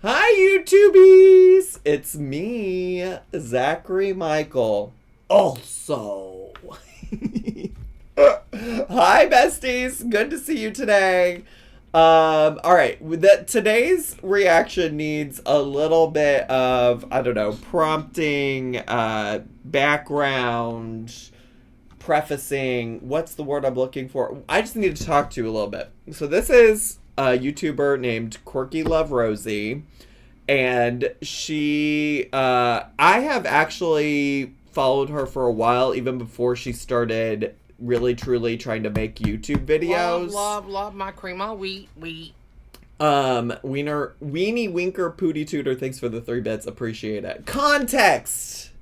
Hi, YouTubies! It's me, Zachary Michael. Also. Hi, besties. Good to see you today. All right. Today's reaction needs a little bit of, I don't know, prompting, background, prefacing. What's the word I'm looking for? I just need to talk to you a little bit. So this is a YouTuber named Quirkyloverosee, and I have actually followed her for a while, even before she started really truly trying to make YouTube Love, videos. love, love my cream of wheat. Weenie Winker Pootie Tutor, thanks for the 3 bits, appreciate it. Context.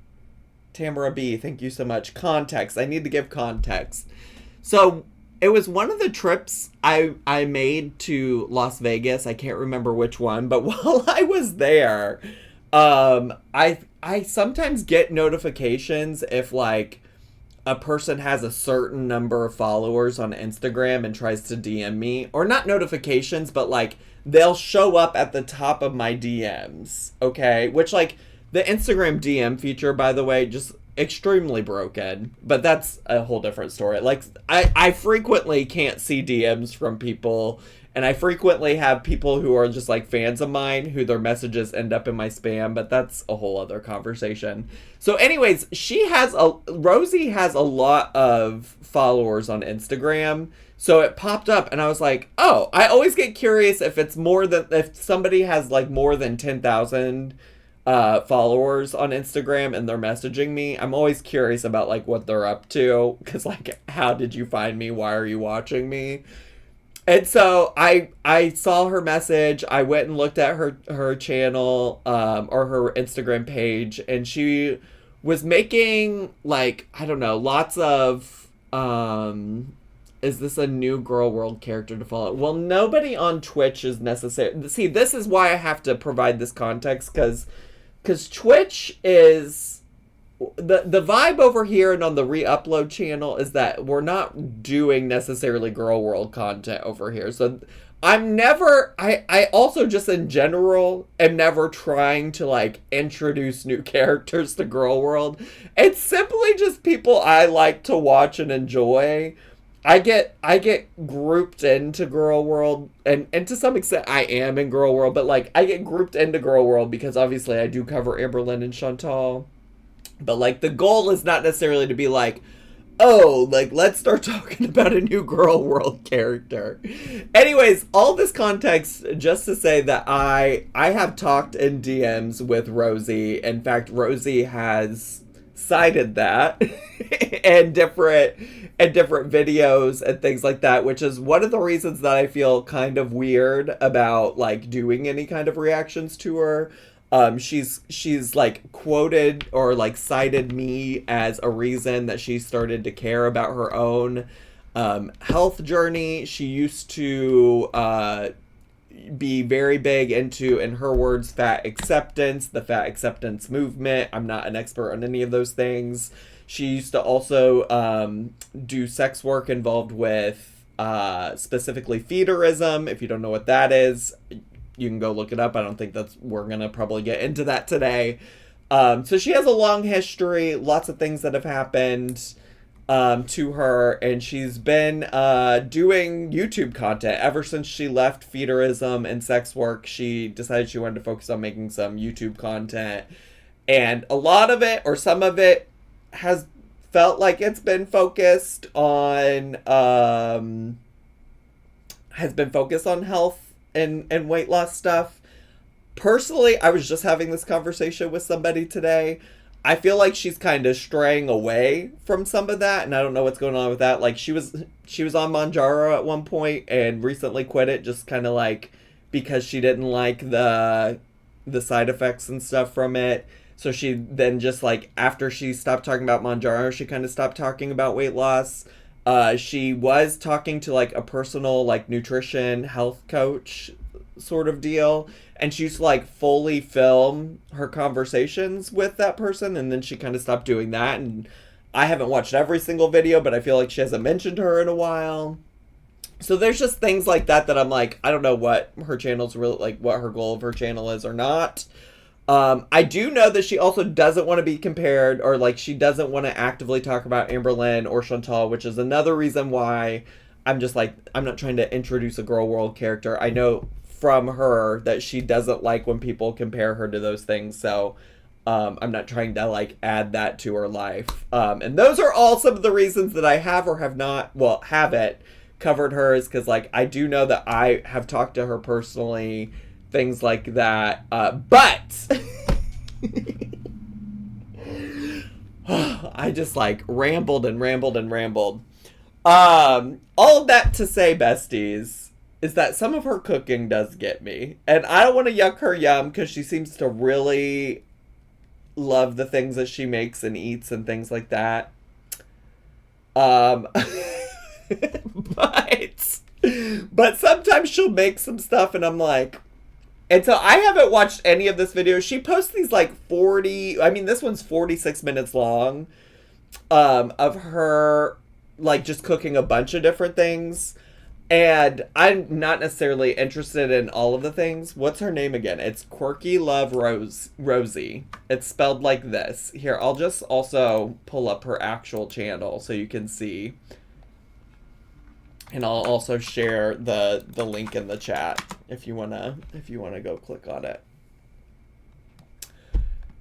Tamara B, thank you so much. Context. I need to give context. So it was one of the trips I made to Las Vegas. I can't remember which one, but while I was there, I sometimes get notifications if like a person has a certain number of followers on Instagram and tries to DM me, or not notifications, but like they'll show up at the top of my DMs, okay? Which like the Instagram DM feature, by the way, just extremely broken, but that's a whole different story. Like I frequently can't see DMs from people, and I frequently have people who are just like fans of mine who their messages end up in my spam, but that's a whole other conversation. So anyways, Rosie has a lot of followers on Instagram. So it popped up and I was like, "Oh, I always get curious if somebody has like more than 10,000 followers on Instagram and they're messaging me. I'm always curious about like what they're up to, cuz like how did you find me? Why are you watching me?" And so I saw her message. I went and looked at her channel, or her Instagram page, and she was making like, I don't know, lots of is this a new Girl World character to follow? Well, nobody on Twitch is necessary. See, this is why I have to provide this context, cuz Twitch is the vibe over here and on the re-upload channel is that we're not doing necessarily Girl World content over here. So I also just in general am never trying to like introduce new characters to Girl World. It's simply just people I like to watch and enjoy. I get grouped into Girl World, and to some extent I am in Girl World, but like I get grouped into Girl World because obviously I do cover Amberlynn and Chantal. But like the goal is not necessarily to be like, oh, like let's start talking about a new Girl World character. Anyways, all this context just to say that I have talked in DMs with Rosie. In fact, Rosie has cited that and different videos and things like that, which is one of the reasons that I feel kind of weird about like doing any kind of reactions to her. She's like quoted or like cited me as a reason that she started to care about her own health journey. She used to be very big into, in her words, fat acceptance, the fat acceptance movement. I'm not an expert on any of those things. She used to also do sex work involved with specifically feederism. If you don't know what that is, you can go look it up. I don't think we're gonna probably get into that today. So she has a long history, lots of things that have happened to her, and she's been doing YouTube content ever since she left feederism and sex work. She decided she wanted to focus on making some YouTube content, and a lot of it, or some of it, has felt like it's been focused on health and weight loss stuff. Personally, I was just having this conversation with somebody today. I feel like she's kind of straying away from some of that, and I don't know what's going on with that. Like she was on Manjaro at one point and recently quit it, just kind of like because she didn't like the side effects and stuff from it. So she then just like after she stopped talking about Manjaro, she kind of stopped talking about weight loss. She was talking to like a personal like nutrition health coach sort of deal, and she used to like fully film her conversations with that person, and then she kind of stopped doing that, and I haven't watched every single video, but I feel like she hasn't mentioned her in a while. So there's just things like that I'm like, I don't know what her channel's really, like, what her goal of her channel is or not. I do know that she also doesn't want to be compared, or like she doesn't want to actively talk about Amberlynn or Chantal, which is another reason why I'm just like, I'm not trying to introduce a girl world character. I know from her that she doesn't like when people compare her to those things, so I'm not trying to like add that to her life. And those are all some of the reasons that I have or have not, well, haven't covered her, is because like I do know that I have talked to her personally, things like that, but I just like rambled and rambled and rambled. All of that to say, besties, is that some of her cooking does get me, and I don't want to yuck her yum because she seems to really love the things that she makes and eats and things like that. But sometimes she'll make some stuff and I'm like, and so I haven't watched any of this video. She posts these like 40, I mean, this one's 46 minutes long, of her like just cooking a bunch of different things. And I'm not necessarily interested in all of the things. What's her name again? It's Quirkyloverosee. It's spelled like this. Here, I'll just also pull up her actual channel so you can see. And I'll also share the link in the chat if you wanna go click on it.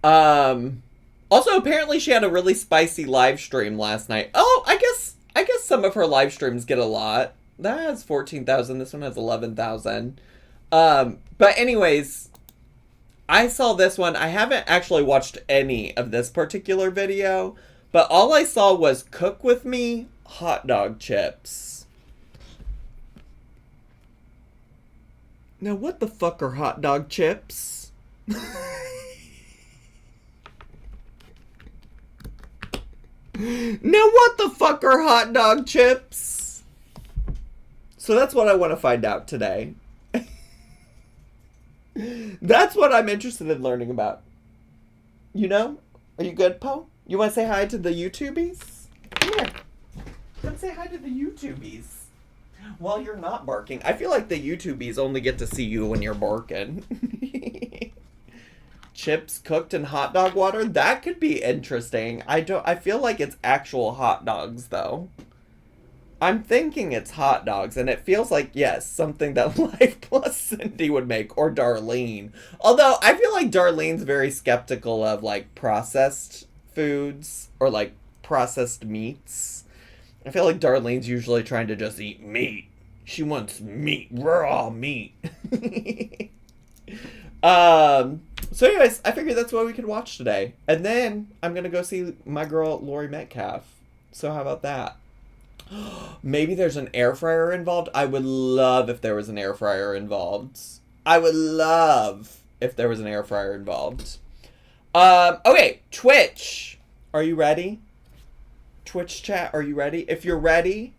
Also, apparently she had a really spicy live stream last night. Oh, I guess some of her live streams get a lot. That has 14,000. This one has 11,000. But anyways, I saw this one. I haven't actually watched any of this particular video, but all I saw was cook with me hot dog chips. Now, what the fuck are hot dog chips? Now, what the fuck are hot dog chips? So that's what I want to find out today. That's what I'm interested in learning about. You know? Are you good, Poe? You want to say hi to the YouTubies? Come here. Come say hi to the YouTubies. While you're not barking. I feel like the YouTubies only get to see you when you're barking. Chips cooked in hot dog water? That could be interesting. I feel like it's actual hot dogs, though. I'm thinking it's hot dogs, and it feels like, yes, something that Life Plus Cindy would make, or Darlene. Although, I feel like Darlene's very skeptical of, like, processed foods, or, like, processed meats. I feel like Darlene's usually trying to just eat meat. She wants meat, raw meat. So anyways, I figured that's what we could watch today. And then, I'm gonna go see my girl, Lori Metcalf. So how about that? Maybe there's an air fryer involved. I would love if there was an air fryer involved. I would love if there was an air fryer involved. Okay, Twitch. Are you ready? Twitch chat, are you ready? If you're ready,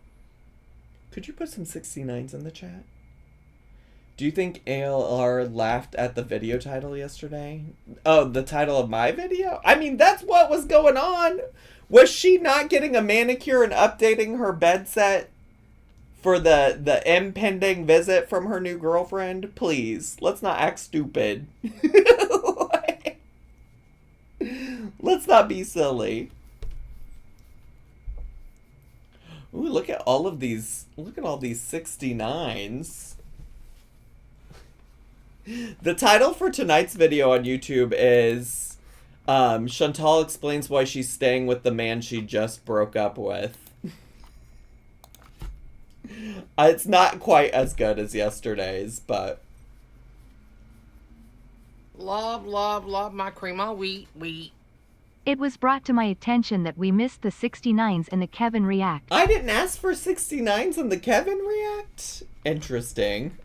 could you put some 69s in the chat? Do you think ALR laughed at the video title yesterday? Oh, the title of my video? I mean, that's what was going on. Was she not getting a manicure and updating her bed set for the impending visit from her new girlfriend? Please, let's not act stupid. Let's not be silly. Ooh, look at all of these. Look at all these 69s. The title for tonight's video on YouTube is Chantal explains why she's staying with the man she just broke up with. It's not quite as good as yesterday's, but... Love, love, love my cream all wheat. It was brought to my attention that we missed the 69s in the Kevin React. I didn't ask for 69s in the Kevin React? Interesting.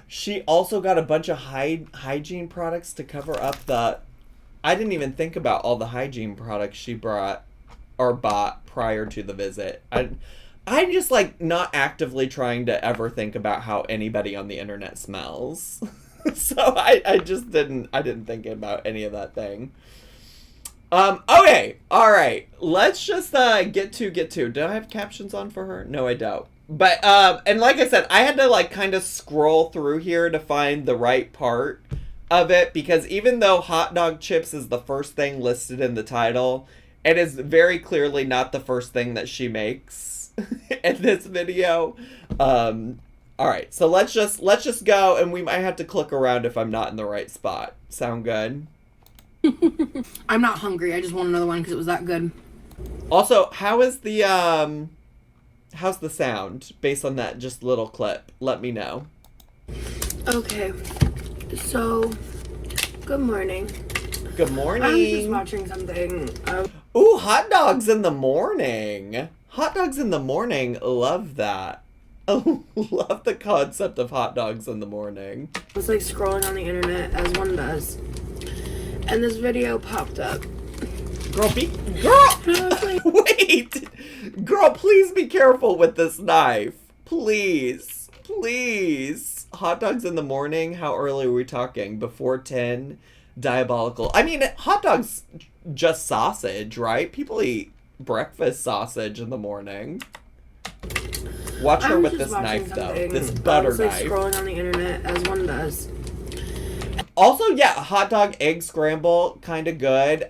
She also got a bunch of hygiene products to cover up the... I didn't even think about all the hygiene products she brought or bought prior to the visit. I'm just like not actively trying to ever think about how anybody on the internet smells. So I just didn't think about any of that thing. Okay, all right. Let's just get to. Do I have captions on for her? No, I don't. But and like I said, I had to like kind of scroll through here to find the right part of it, because even though hot dog chips is the first thing listed in the title, it is very clearly not the first thing that she makes in this video. All right, so let's just go, and we might have to click around if I'm not in the right spot. Sound good? I'm not hungry. I just want another one because it was that good. Also, how's the sound based on that just little clip? Let me know. Okay. So, good morning. Good morning. I was just watching something. Ooh, hot dogs in the morning. Hot dogs in the morning. Love that. Oh, love the concept of hot dogs in the morning. I was like scrolling on the internet as one does. And this video popped up. Girl, And I was like, wait! Girl, please be careful with this knife. Please. Please. Hot dogs in the morning? How early are we talking? Before 10? Diabolical. I mean, hot dogs just sausage, right? People eat breakfast sausage in the morning. Watch her with this knife, though. This butter knife. I was like scrolling on the internet as one does. Also, yeah, hot dog egg scramble, kind of good.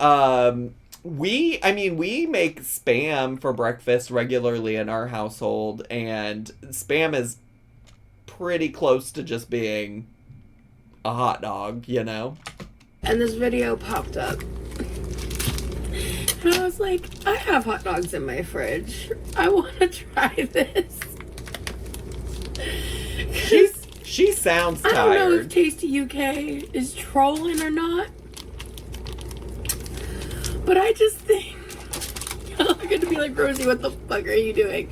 We make Spam for breakfast regularly in our household, and Spam is pretty close to just being a hot dog, you know? And this video popped up. And I was like, I have hot dogs in my fridge. I want to try this. She sounds tired. I don't know if Tasty UK is trolling or not. But I just think y'all are gonna be like, Rosie, what the fuck are you doing?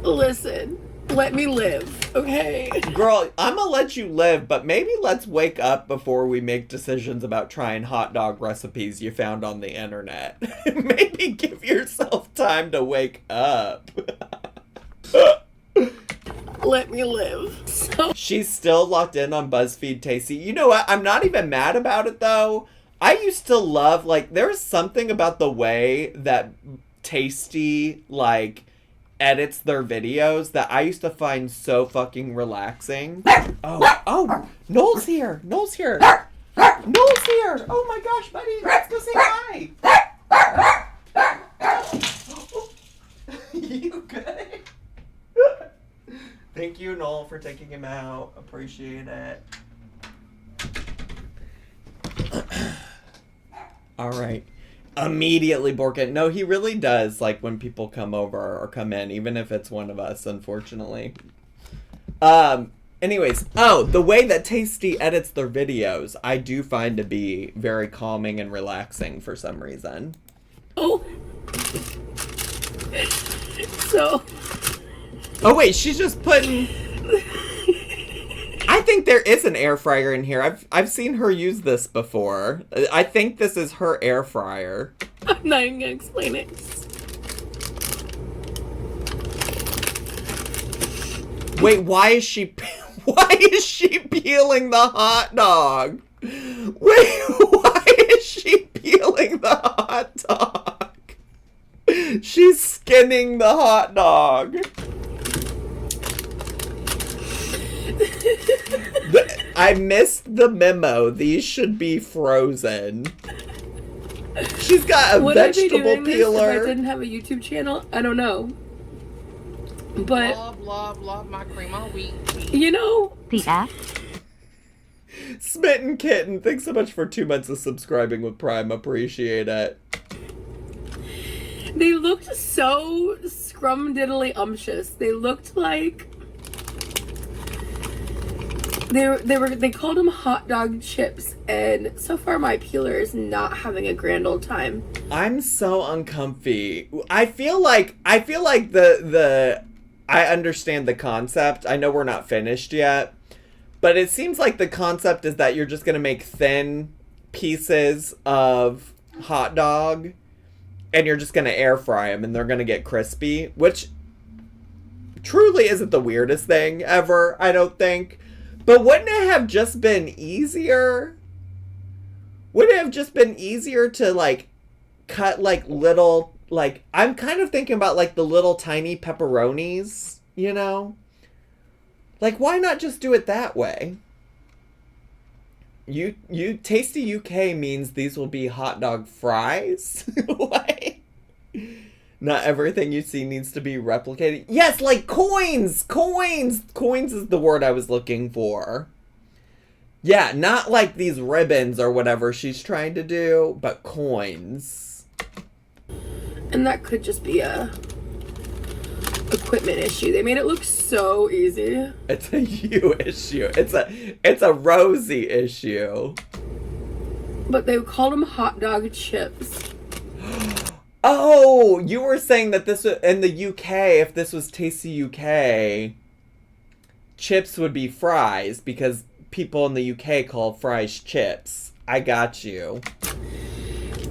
Listen, let me live, okay? Girl, I'm gonna let you live, but maybe let's wake up before we make decisions about trying hot dog recipes you found on the internet. Maybe give yourself time to wake up. Let me live. So she's still locked in on BuzzFeed Tasty. You know what? I'm not even mad about it, though. I used to love, like, there's something about the way that Tasty, like, edits their videos that I used to find so fucking relaxing. Oh, Noel's here. Noel's here. Noel's here. Oh my gosh, buddy. Let's go say hi. You good? Thank you, Noel, for taking him out. Appreciate it. All right. Immediately Borkin. No, he really does, like, when people come over or come in, even if it's one of us, unfortunately. Anyways, the way that Tasty edits their videos, I do find to be very calming and relaxing for some reason. Oh. So. Oh, wait, she's just putting... I think there is an air fryer in here. I've seen her use this before. I think this is her air fryer. I'm not even gonna explain it. Wait, why is she peeling the hot dog? Wait, why is she peeling the hot dog? She's skinning the hot dog. I missed the memo. These should be frozen. She's got a vegetable peeler. If I didn't have a YouTube channel, I don't know. But love my cream all week. You know, The F? Smitten Kitten, thanks so much for 2 months of subscribing with Prime. Appreciate it. They looked so scrumdiddly-umptious. They looked like they called them hot dog chips, and so far my peeler is not having a grand old time. I'm so uncomfy. I feel like the I understand the concept. I know we're not finished yet, but it seems like the concept is that you're just gonna make thin pieces of hot dog, and you're just gonna air fry them, and they're gonna get crispy, which truly isn't the weirdest thing ever, I don't think. But wouldn't it have just been easier? Would it have just been easier to, like, cut like little, like, I'm kind of thinking about like the little tiny pepperonis, you know? Like, why not just do it that way? Tasty UK means these will be hot dog fries? What? Not everything you see needs to be replicated. Yes, like coins! Coins! Coins is the word I was looking for. Yeah, not like these ribbons or whatever she's trying to do, but coins. And that could just be a equipment issue. They made it look so easy. It's a you issue. It's a Rosie issue. But they called them hot dog chips. Oh, you were saying that this was in the UK, if this was Tasty UK, chips would be fries because people in the UK call fries chips. I got you.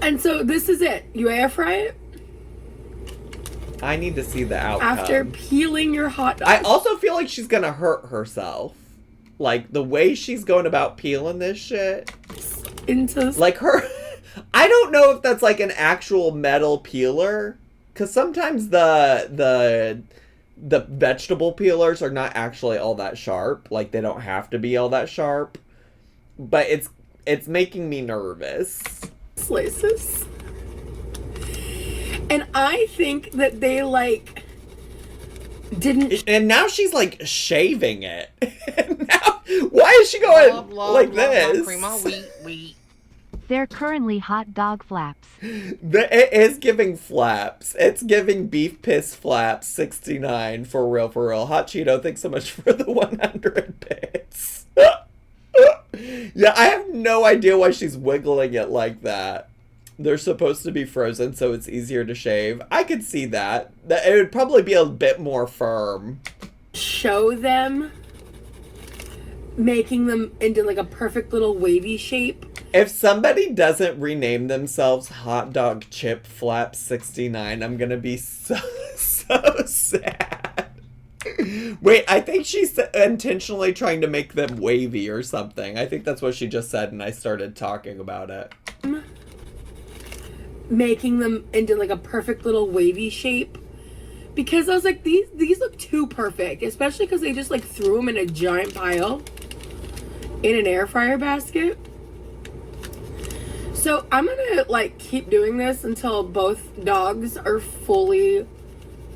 And so this is it. You air fry it. I need to see the outcome. After peeling your hot dog. I also feel like she's gonna hurt herself. Like, the way she's going about peeling this shit. Into... Like, her... I don't know if that's, like, an actual metal peeler. Because sometimes the vegetable peelers are not actually all that sharp. Like, they don't have to be all that sharp. But it's making me nervous. Slices. And I think that they, like, didn't... And now she's, like, shaving it. Now, why is she going like this? Wheat. They're currently hot dog flaps. It is giving flaps. It's giving beef piss flaps 69 for real, for real. Hot Cheeto, thanks so much for the 100 bits. Yeah, I have no idea why she's wiggling it like that. They're supposed to be frozen, so it's easier to shave. I could see that. It would probably be a bit more firm. Show them making them into like a perfect little wavy shape. If somebody doesn't rename themselves Hot Dog Chip Flap 69, I'm gonna be so sad. Wait, I think she's intentionally trying to make them wavy or something. I think that's what she just said, and I started talking about it. Making them into like a perfect little wavy shape. Because I was like, these look too perfect. Especially because they just like threw them in a giant pile. In an air fryer basket. So I'm gonna like keep doing this until both dogs are fully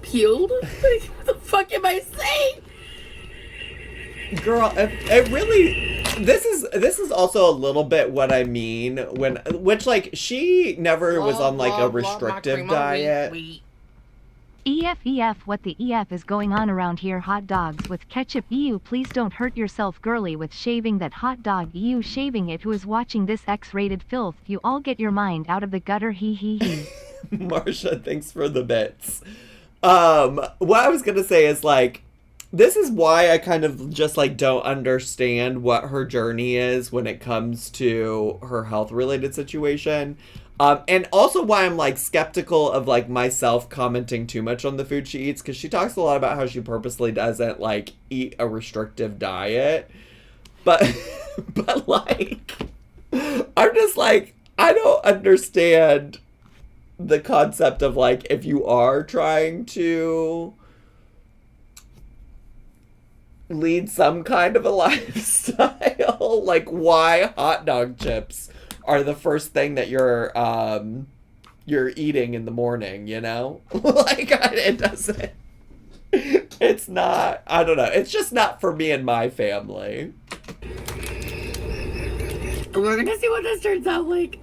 peeled. Like, what the fuck am I saying? Girl, it really... This is also a little bit what I mean which like she never was on like a restrictive diet. EF, what the EF is going on around here? Hot dogs with ketchup. Ew, please don't hurt yourself, girly, with shaving that hot dog. Ew, shaving it. Who is watching this X-rated filth? You all get your mind out of the gutter. He. Marsha, thanks for the bits. What I was gonna say is like, this is why I kind of just like don't understand what her journey is when it comes to her health related situation. And also why I'm like skeptical of like myself commenting too much on the food she eats, because she talks a lot about how she purposely doesn't like eat a restrictive diet. But like, I'm just like, I don't understand the concept of like, if you are trying to lead some kind of a lifestyle, like why hot dog chips are the first thing that you're eating in the morning, you know? Like, it doesn't... It's not... I don't know. It's just not for me and my family. And we're gonna see what this turns out like.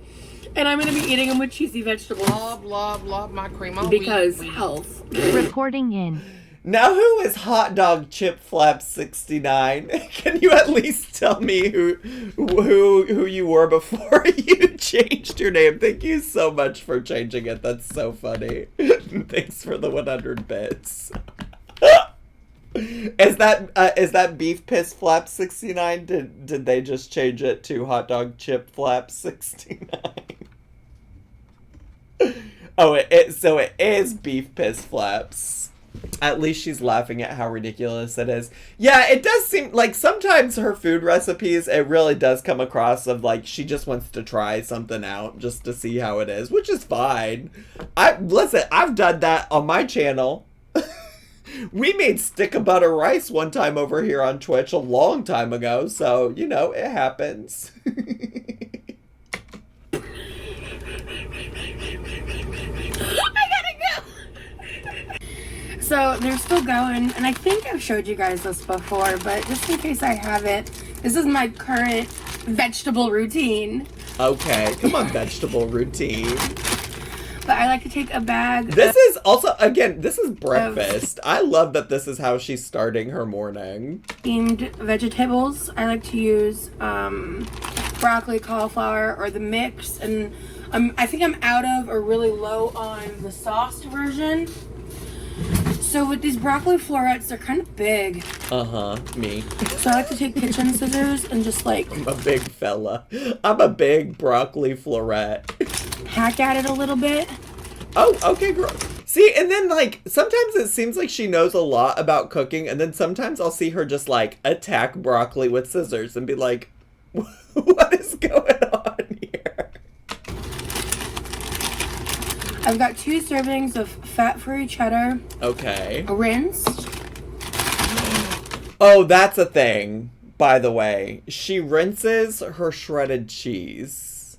And I'm gonna be eating them with cheesy vegetables. Love my cream on because wheat. health. Reporting in. Now, who is Hot Dog Chip Flap 69? Can you at least tell me who you were before you changed your name? Thank you so much for changing it. That's so funny. Thanks for the 100 bits. Is that Beef Piss Flap 69? Did they just change it to Hot Dog Chip Flap 69? Oh, so it is Beef Piss Flaps. At least she's laughing at how ridiculous it is. Yeah, it does seem like sometimes her food recipes, it really does come across of like she just wants to try something out just to see how it is, which is fine. Listen, I've done that on my channel. We made stick of butter rice one time over here on Twitch a long time ago, so, you know, it happens. So they're still going, and I think I've showed you guys this before, but just in case I haven't, this is my current vegetable routine. Okay, come on, vegetable routine. But I like to take a bag. This is also, again, this is breakfast. I love that this is how she's starting her morning. Steamed vegetables. I like to use broccoli, cauliflower, or the mix, and I think I'm out of or really low on the sauced version. So with these broccoli florets, they're kind of big. Me. So I like to take kitchen scissors and just like... I'm a big fella. I'm a big broccoli floret. Hack at it a little bit. Oh, okay, girl. See, and then like, sometimes it seems like she knows a lot about cooking, and then sometimes I'll see her just like attack broccoli with scissors and be like, what is going on here? I've got 2 servings of fat-free cheddar. Okay. Rinsed. Oh, that's a thing, by the way. She rinses her shredded cheese.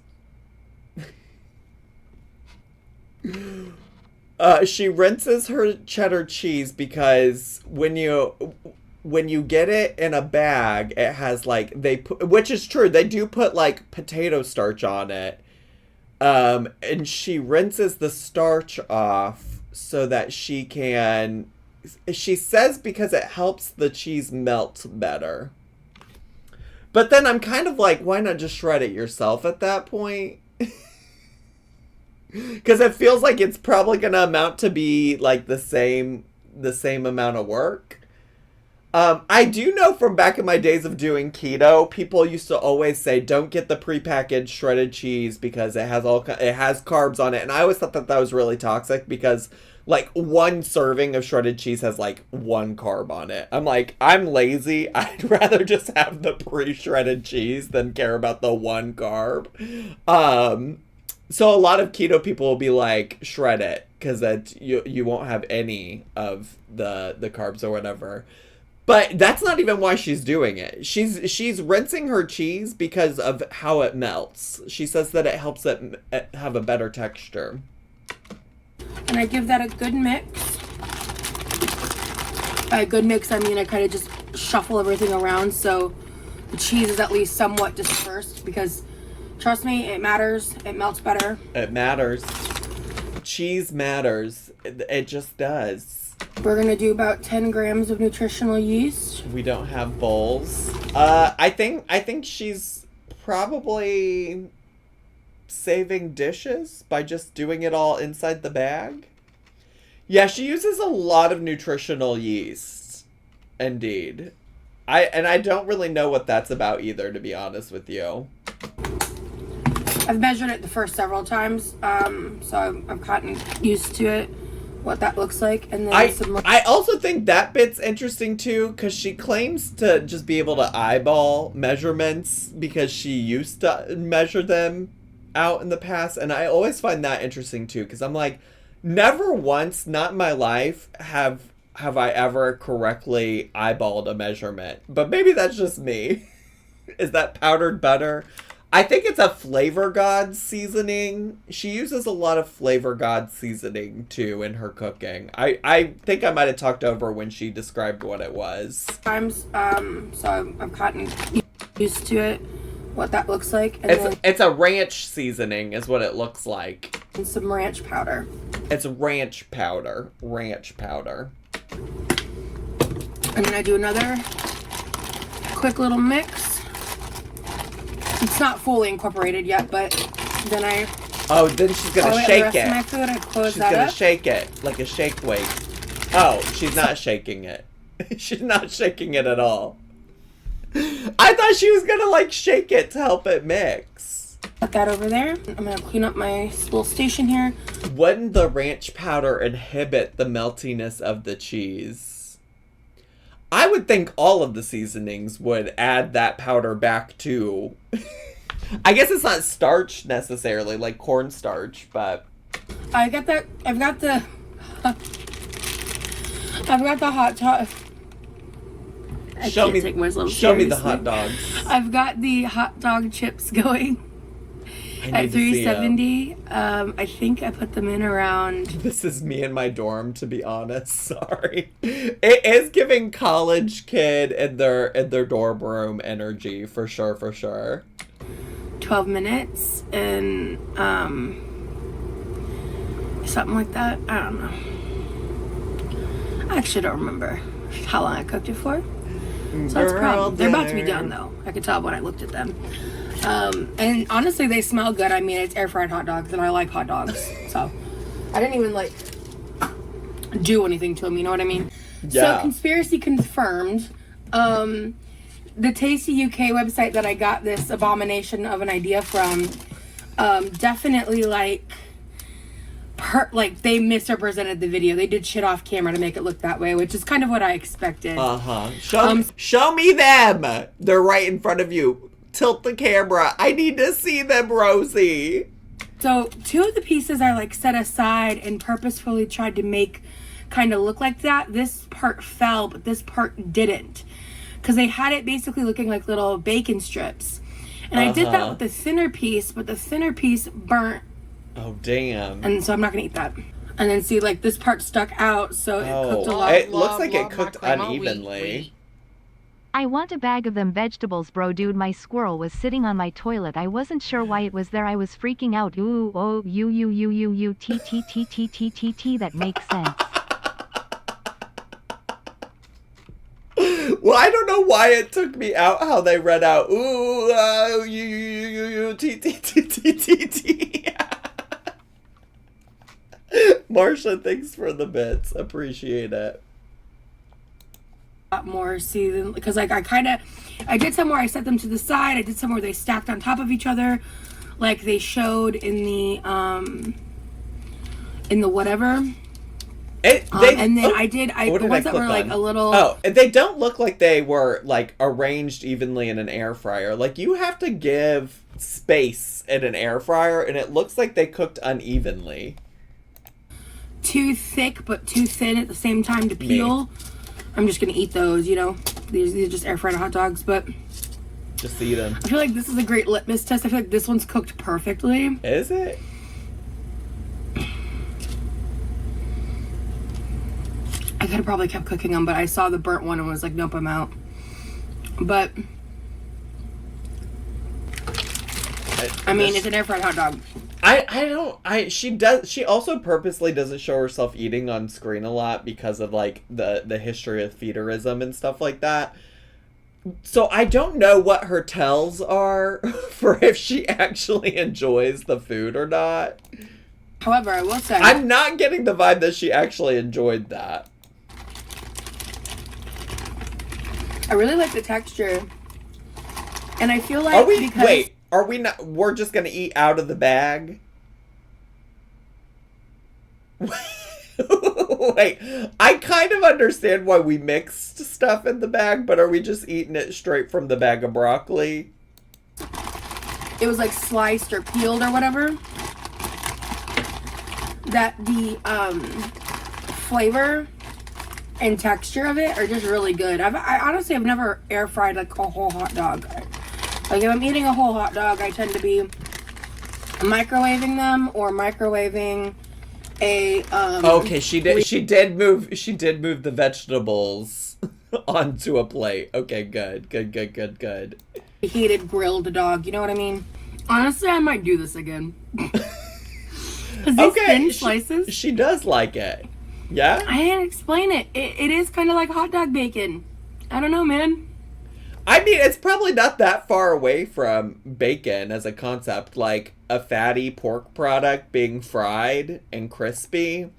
She rinses her cheddar cheese because when you get it in a bag, it has like, which is true, they do put like potato starch on it. And she rinses the starch off so that she says because it helps the cheese melt better. But then I'm kind of like, why not just shred it yourself at that point? Because it feels like it's probably going to amount to be like the same amount of work. I do know from back in my days of doing keto, people used to always say, don't get the prepackaged shredded cheese because it has carbs on it. And I always thought that was really toxic because like 1 serving of shredded cheese has like 1 carb on it. I'm like, I'm lazy. I'd rather just have the pre-shredded cheese than care about the 1 carb. So a lot of keto people will be like, shred it because you won't have any of the carbs or whatever. But that's not even why she's doing it. She's rinsing her cheese because of how it melts. She says that it helps it have a better texture. And I give that a good mix. By a good mix, I mean I kind of just shuffle everything around so the cheese is at least somewhat dispersed because, trust me, it matters. It melts better. It matters. Cheese matters. It just does. We're going to do about 10 grams of nutritional yeast. We don't have bowls. I think she's probably saving dishes by just doing it all inside the bag. Yeah, she uses a lot of nutritional yeast. Indeed. I don't really know what that's about either, to be honest with you. I've measured it the first several times, so I've gotten used to it. What that looks like, and then I also think that bit's interesting too because she claims to just be able to eyeball measurements because she used to measure them out in the past, and I always find that interesting too because I'm like, never once, not in my life, have I ever correctly eyeballed a measurement, but maybe that's just me. Is that powdered butter? I think it's a Flavor God seasoning. She uses a lot of Flavor God seasoning, too, in her cooking. I think I might have talked over when she described what it was. So I've gotten used to it, what that looks like. And it's a ranch seasoning is what it looks like. And some ranch powder. It's ranch powder. Ranch powder. And then I do another quick little mix. It's not fully incorporated yet, but then then she's gonna shake it. My food, I close she's that gonna up. shake it like a shake weight. Oh, she's not shaking it. She's not shaking it at all. I thought she was gonna like shake it to help it mix. Put that over there. I'm gonna clean up my little station here. Wouldn't the ranch powder inhibit the meltiness of the cheese? I would think all of the seasonings would add that powder back to... I guess it's not starch necessarily, like cornstarch, but... I've got the hot dog. Show me the hot dogs. I've got the hot dog chips going at 370. I think I put them in around. This is me in my dorm, to be honest. Sorry. It is giving college kid in their dorm room energy for sure. 12 minutes and something like that. I don't know. I actually don't remember how long I cooked it for. So that's a problem. They're about to be done though. I could tell when I looked at them. And honestly, they smell good. I mean, it's air fried hot dogs, and I like hot dogs. So I didn't even like do anything to them. You know what I mean? Yeah. So conspiracy confirmed. The Tasty UK website that I got this abomination of an idea from, definitely like they misrepresented the video. They did shit off camera to make it look that way, which is kind of what I expected. Show me them. They're right in front of you. Tilt the camera. I need to see them, Rosie. So 2 of the pieces I like set aside and purposefully tried to make kind of look like that. This part fell, but this part didn't. Because they had it basically looking like little bacon strips. And I did that with the thinner piece, but the thinner piece burnt. Oh, damn. And so I'm not going to eat that. And then see, like, this part stuck out, so it cooked a lot. It looks like it cooked unevenly. I want a bag of them vegetables, bro. Dude, my squirrel was sitting on my toilet. I wasn't sure why it was there. I was freaking out. Ooh, oh, t. That makes sense. Well, I don't know why it took me out how they read out. Ooh, t. Marsha, thanks for the bits. Appreciate it. Lot more season because like I did some where I set them to the side. I did some where they stacked on top of each other, like they showed in the whatever. And then the ones that were like a little. Oh, they don't look like they were like arranged evenly in an air fryer. Like you have to give space in an air fryer, and it looks like they cooked unevenly. Too thick but too thin at the same time to peel. I'm just gonna eat those, you know. These are just air fried hot dogs, but just eat them. I feel like this is a great litmus test. I feel like this one's cooked perfectly. Is it? I could have probably kept cooking them, but I saw the burnt one and was like, nope, I'm out. But I mean, it's an air fried hot dog. She also purposely doesn't show herself eating on screen a lot because of like the history of feederism and stuff like that. So I don't know what her tells are for if she actually enjoys the food or not. However, I will say I'm not getting the vibe that she actually enjoyed that. I really like the texture. And I feel like Are we not? We're just gonna eat out of the bag? Wait, I kind of understand why we mixed stuff in the bag, but are we just eating it straight from the bag of broccoli? It was like sliced or peeled or whatever. That the flavor and texture of it are just really good. I honestly have never air fried like a whole hot dog. Like if I'm eating a whole hot dog, I tend to be microwaving them or microwaving a okay, she did move the vegetables onto a plate. Okay, good. Heated grilled dog, you know what I mean? Honestly, I might do this again. These thin slices. She does like it. Yeah? I can't explain it. It is kind of like hot dog bacon. I don't know, man. I mean, it's probably not that far away from bacon as a concept, like a fatty pork product being fried and crispy.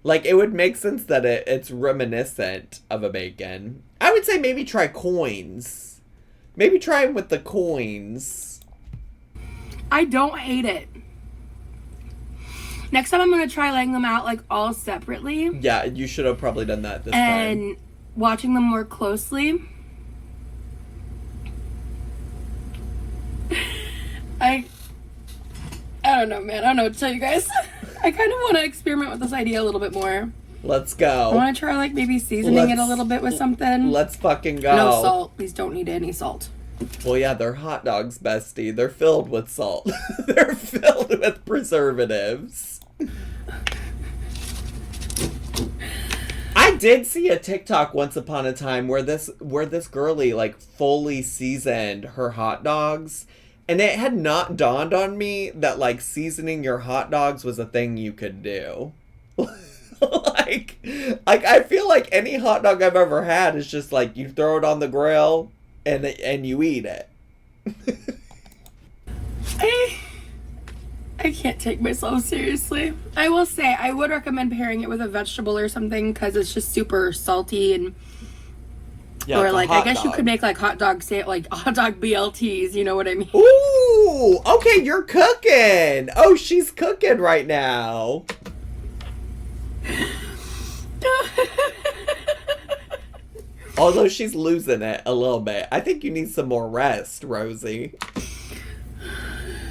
Like, it would make sense that it's reminiscent of a bacon. I would say maybe try coins. Maybe try them with the coins. I don't hate it. Next time I'm going to try laying them out, like, all separately. Yeah, you should have probably done that this time. And watching them more closely. I don't know, man. I don't know what to tell you guys. I kind of want to experiment with this idea a little bit more. Let's go. I want to try, like, maybe seasoning it a little bit with something. Let's fucking go. No salt. These don't need any salt. Well, yeah, they're hot dogs, bestie. They're filled with salt. They're filled with preservatives. I did see a TikTok once upon a time where this girly, like, fully seasoned her hot dogs. And it had not dawned on me that, like, seasoning your hot dogs was a thing you could do. like I feel like any hot dog I've ever had is just like you throw it on the grill and you eat it. I can't take myself seriously. I will say I would recommend pairing it with a vegetable or something because it's just super salty and yeah, or like I guess dog. You could make like hot dog BLTs, you know what I mean? Ooh, okay, you're cooking. Oh, she's cooking right now. Although she's losing it a little bit. I think you need some more rest, Rosie.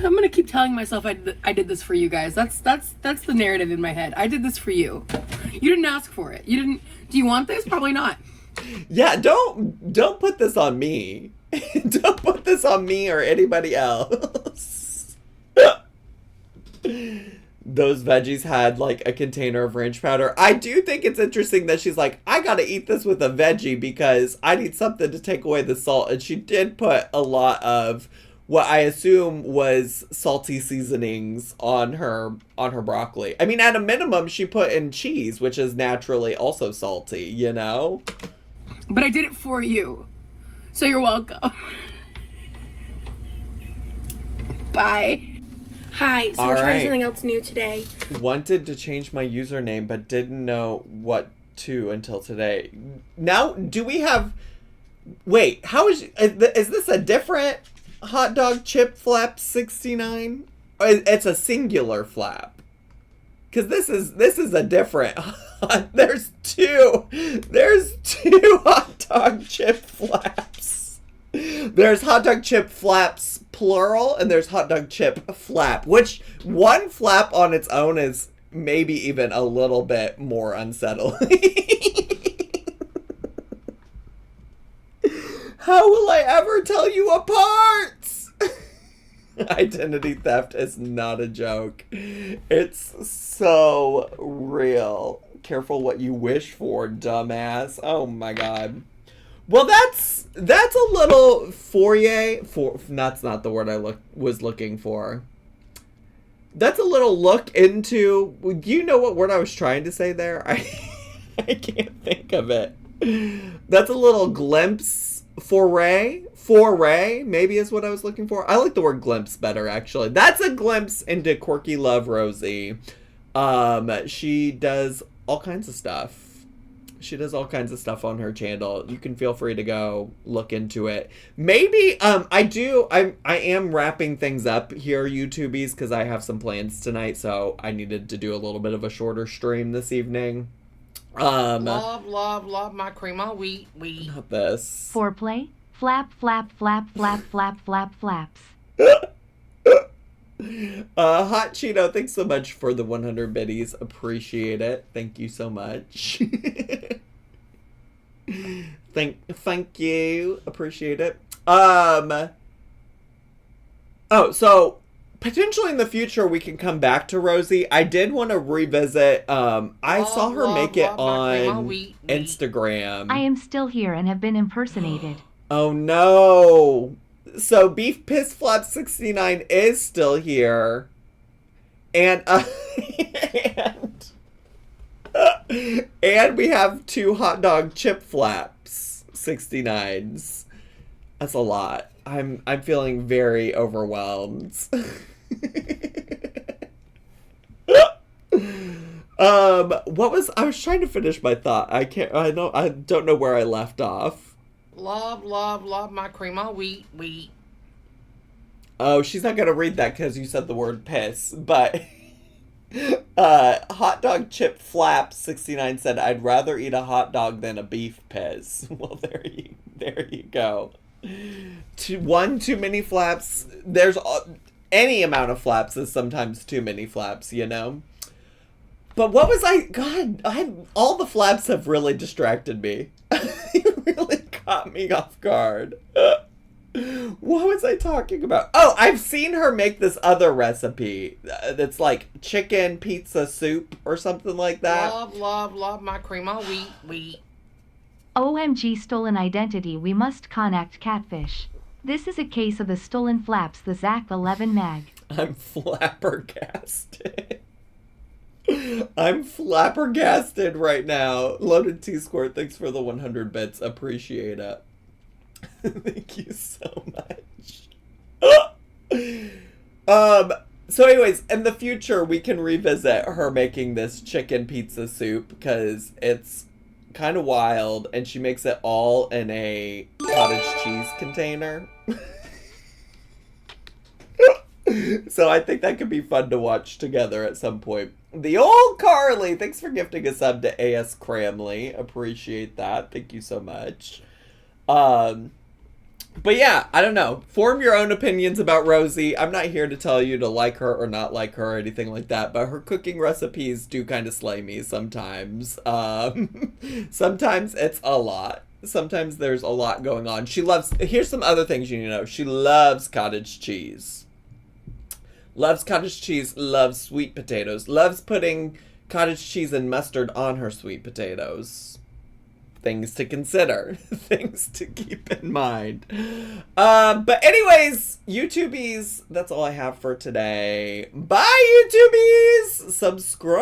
I'm gonna keep telling myself I did this for you guys. That's the narrative in my head. I did this for you. You didn't ask for it. You didn't. Do you want this? Probably not. Yeah, don't put this on me. Don't put this on me or anybody else. Those veggies had like a container of ranch powder. I do think it's interesting that she's like, I gotta eat this with a veggie because I need something to take away the salt. And she did put a lot of what I assume was salty seasonings on her broccoli. I mean, at a minimum, she put in cheese, which is naturally also salty, you know? But I did it for you. So you're welcome. Bye. Hi, so we're trying something else new today. Wanted to change my username, but didn't know what to until today. Now, do we have... Wait, how is this a different hot dog chip flap 69? Or it's a singular flap. Because this is a different... There's two hot dog chip flaps. There's hot dog chip flaps plural, and there's hot dog chip flap, which one flap on its own is maybe even a little bit more unsettling. How will I ever tell you apart? Identity theft is not a joke. It's so real. Careful what you wish for, dumbass. Oh my god. Well, that's a little foyer for. That's not the word I was looking for. That's a little look into. Do you know what word I was trying to say there? I can't think of it. That's a little glimpse, foray, maybe is what I was looking for. I like the word glimpse better, actually. That's a glimpse into Quirkyloverosee. She does all kinds of stuff. She does all kinds of stuff on her channel. You can feel free to go look into it. Maybe, I am wrapping things up here, YouTubies, because I have some plans tonight, so I needed to do a little bit of a shorter stream this evening. Love my cream of wheat. Not this. Foreplay? Flap, flap, flap, flap, flap, flap, flaps. Hot Cheeto, thanks so much for the 100 biddies. Appreciate it. Thank you so much. Thank you. Appreciate it. Oh, so potentially in the future we can come back to Rosie. I did want to revisit. I saw her make it on Instagram. I am still here and have been impersonated. Oh no. So Beef Piss Flap 69 is still here. And and we have 2 hot dog chip flaps 69s. That's a lot. I'm feeling very overwhelmed. I was trying to finish my thought. I don't know where I left off. Love my cream of wheat. Oh, she's not gonna read that because you said the word piss, but hot dog chip flap 69 said, I'd rather eat a hot dog than a beef piss. Well, there you go. One too many flaps. There's any amount of flaps is sometimes too many flaps, you know? But what was God, all the flaps have really distracted me. It really caught me off guard. What was I talking about? Oh, I've seen her make this other recipe that's like chicken pizza soup or something like that. Love my cream of wheat. OMG stolen identity, we must connect catfish. This is a case of the stolen flaps, the Zach 11 mag. I'm flabbergasted. I'm flabbergasted right now. Loaded T-Squirt, thanks for the 100 bits. Appreciate it. Thank you so much. So anyways, in the future, we can revisit her making this chicken pizza soup because it's kind of wild, and she makes it all in a cottage cheese container. So I think that could be fun to watch together at some point. The old Carly, thanks for gifting a sub to AS Cramley. Appreciate that. Thank you so much. But yeah, I don't know. Form your own opinions about Rosie. I'm not here to tell you to like her or not like her or anything like that, but her cooking recipes do kind of slay me sometimes. Sometimes it's a lot. Sometimes there's a lot going on. Here's some other things you need to know. She loves cottage cheese. Loves cottage cheese, loves sweet potatoes. Loves putting cottage cheese and mustard on her sweet potatoes. Things to consider. Things to keep in mind. But anyways, YouTubies, that's all I have for today. Bye, YouTubies! Subscribe!